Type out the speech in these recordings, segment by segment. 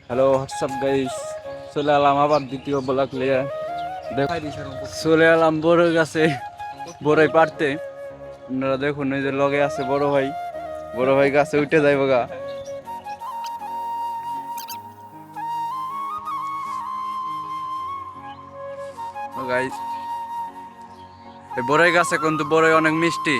Hello WhatsApp guys, চলে এলাম আবার দ্বিতীয় ব্লগ নিয়ে। চলে এলাম বড় গাছে বড়ই পারতে। আপনারা দেখুন, এই যে লগে আছে বড় ভাই। বড় ভাই গাছে উঠে যাইব গা। গাইস, এই বড়ই গাছে কিন্তু বড়ই অনেক মিষ্টি।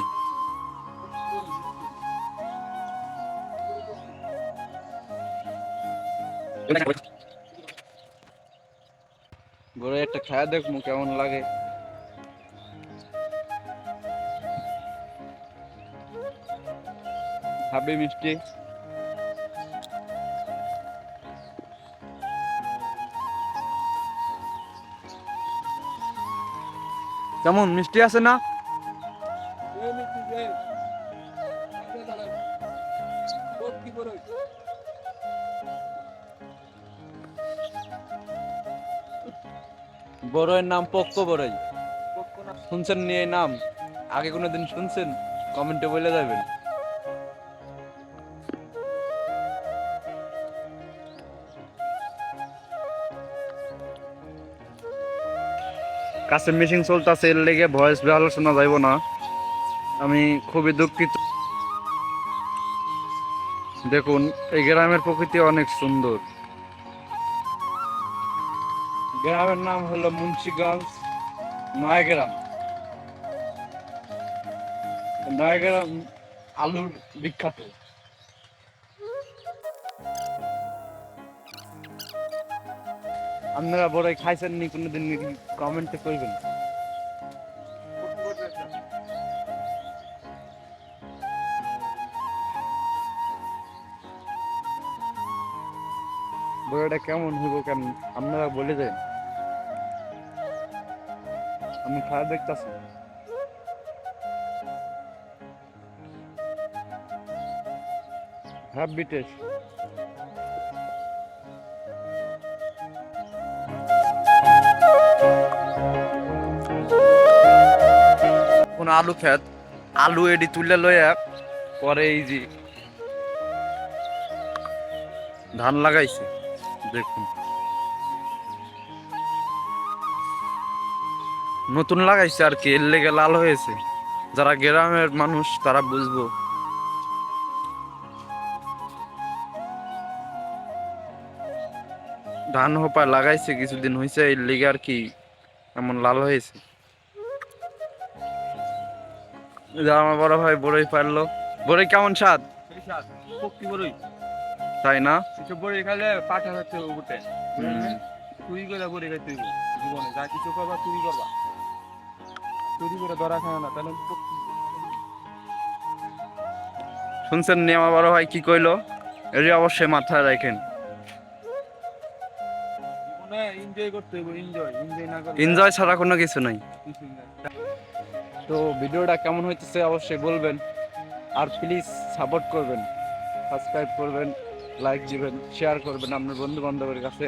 বড়ই একটা খায়া দেখবো কেমন লাগে। হাবি মিষ্টি। কেমন মিষ্টি আছে না? বড়ইয়ের নাম পক্ক বড়ই। শুনছেন নি এই নাম? আগে কোনোদিন শুনছেন? কমেন্টে বলে যাবেন। কাছে মিশিং চলতেছে, এর লেগে ভয়েস ভালো শোনা যাইব না। আমি খুবই দুঃখিত। দেখুন, এই গ্রামের প্রকৃতি অনেক সুন্দর। গ্রামের নাম হলো মুন্সিগঞ্জ, নয়াগ্রাম। নয়াগ্রাম আলুর বিখ্যাত। আপনারা বড়ই খাইছেন নি কোনোদিন? কমেন্টে করবেন। বড়টা কেমন হইব কেন আপনারা বলে দেন। আমি খাওয়া দেখতেছি। Happy taste. কোন আলু খেত, আলু এডি তুলে লইয়া পরে এই যে ধান লাগাইছে। দেখুন, নতুন লাগাইছে আর কি, এর লেগে লাল হয়েছে। যারা গ্রামের মানুষ তারা বুঝবো। ধান হোপা লাগাইছে কিছুদিন হয়েছে, এর লেগে আর কি এমন লাল হয়েছে। আমার বড় ভাই বড়ই পারলো। বড়ই কেমন স্বাদ? তাই না? বড়ি খাইলে পাঠা হচ্ছে উঠে চুরি করে বড়ি খাইতে জীবনে যা কিছু করবা চুরি করবা, চুরি করে ধরা খায় না তাহলে শুনছেন নি আমার বড় ভাই কি কইলো? এটি অবশ্যই মাথায় রাখেন। জীবনে এনজয় করতে হবে, এনজয় এনজয় না করলে এনজয় ছাড়া কোনো কিছু নাই। কিছুই না। তো ভিডিওটা কেমন হইতেছে অবশ্যই বলবেন। আর প্লিজ সাপোর্ট করবেন, সাবস্ক্রাইব করবেন, লাইক দিবেন, শেয়ার করবেন আপনার বন্ধু বান্ধবের কাছে।